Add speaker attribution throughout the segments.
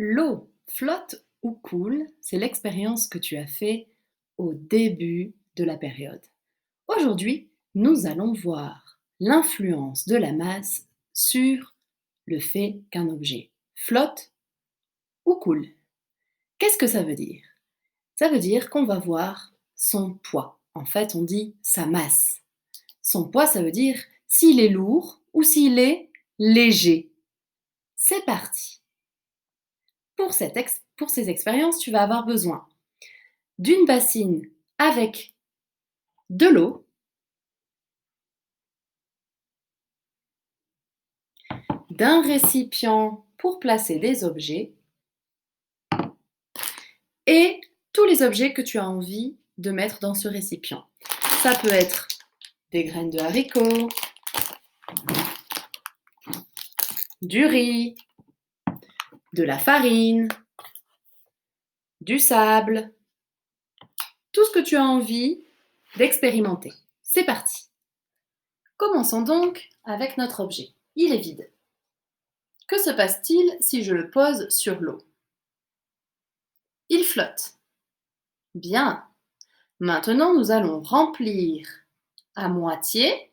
Speaker 1: L'eau flotte ou coule, c'est l'expérience que tu as fait au début de la période. Aujourd'hui, nous allons voir l'influence de la masse sur le fait qu'un objet flotte ou coule. Qu'est-ce que ça veut dire? Ça veut dire qu'on va voir son poids. En fait, on dit sa masse. Son poids, ça veut dire s'il est lourd ou s'il est léger. C'est parti. Pour ces expériences, tu vas avoir besoin d'une bassine avec de l'eau, d'un récipient pour placer des objets et tous les objets que tu as envie de mettre dans ce récipient. Ça peut être des graines de haricots, du riz, de la farine, du sable, tout ce que tu as envie d'expérimenter. C'est parti. Commençons donc avec notre objet. Il est vide. Que se passe-t-il si je le pose sur l'eau? Il flotte. Bien. Maintenant, nous allons remplir à moitié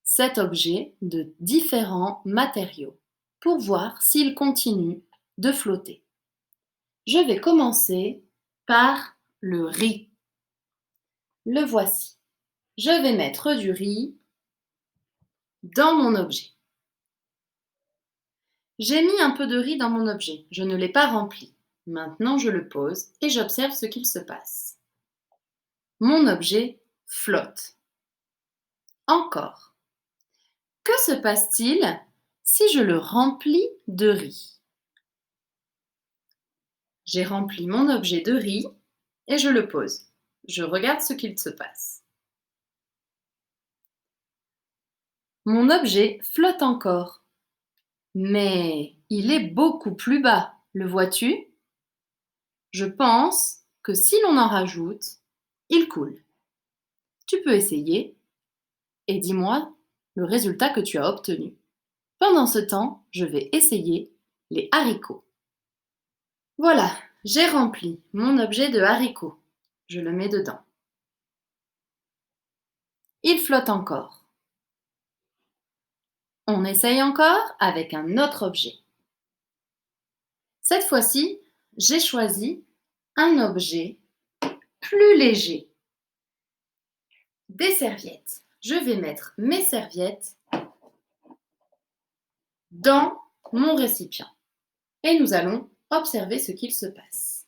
Speaker 1: cet objet de différents matériaux pour voir s'il continue de flotter. Je vais commencer par le riz. Le voici. Je vais mettre du riz dans mon objet. J'ai mis un peu de riz dans mon objet. Je ne l'ai pas rempli. Maintenant, je le pose et j'observe ce qu'il se passe. Mon objet flotte. Encore. Que se passe-t-il si je le remplis de riz? J'ai rempli mon objet de riz et je le pose. Je regarde ce qu'il se passe. Mon objet flotte encore, mais il est beaucoup plus bas, le vois-tu? Je pense que si l'on en rajoute, il coule. Tu peux essayer et dis-moi le résultat que tu as obtenu. Pendant ce temps, je vais essayer les haricots. Voilà, j'ai rempli mon objet de haricots. Je le mets dedans. Il flotte encore. On essaye encore avec un autre objet. Cette fois-ci, j'ai choisi un objet plus léger. Des serviettes. Je vais mettre mes serviettes dans mon récipient et nous allons observer ce qu'il se passe.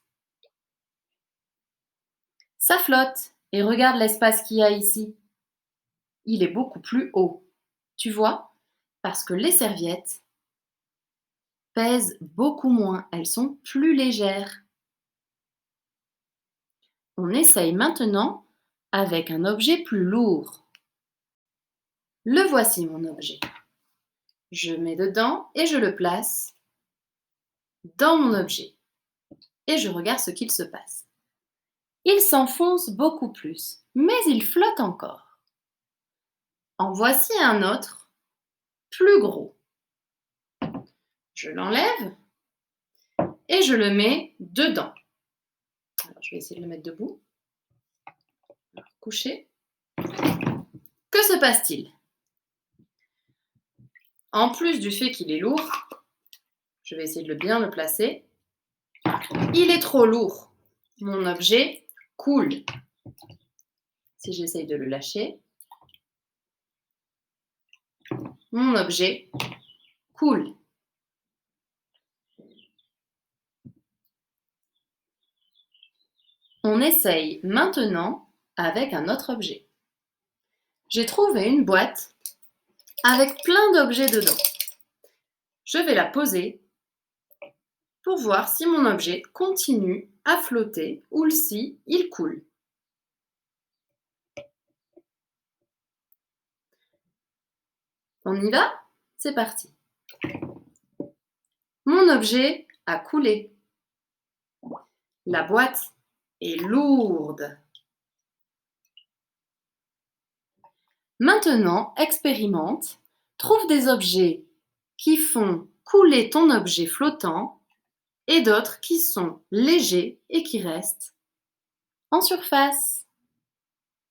Speaker 1: Ça flotte et regarde l'espace qu'il y a ici. Il est beaucoup plus haut. Tu vois? Parce que les serviettes pèsent beaucoup moins, elles sont plus légères. On essaye maintenant avec un objet plus lourd. Le voici mon objet. Je mets dedans et je le place dans mon objet. Et je regarde ce qu'il se passe. Il s'enfonce beaucoup plus, mais il flotte encore. En voici un autre, plus gros. Je l'enlève et je le mets dedans. Alors, je vais essayer de le mettre debout. Alors, couché. Que se passe-t-il? En plus du fait qu'il est lourd, je vais essayer de bien le placer. Il est trop lourd. Mon objet coule. Si j'essaye de le lâcher, mon objet coule. On essaye maintenant avec un autre objet. J'ai trouvé une boîte avec plein d'objets dedans. Je vais la poser pour voir si mon objet continue à flotter ou si il coule. On y va? C'est parti. Mon objet a coulé. La boîte est lourde. Maintenant, expérimente. Trouve des objets qui font couler ton objet flottant et d'autres qui sont légers et qui restent en surface.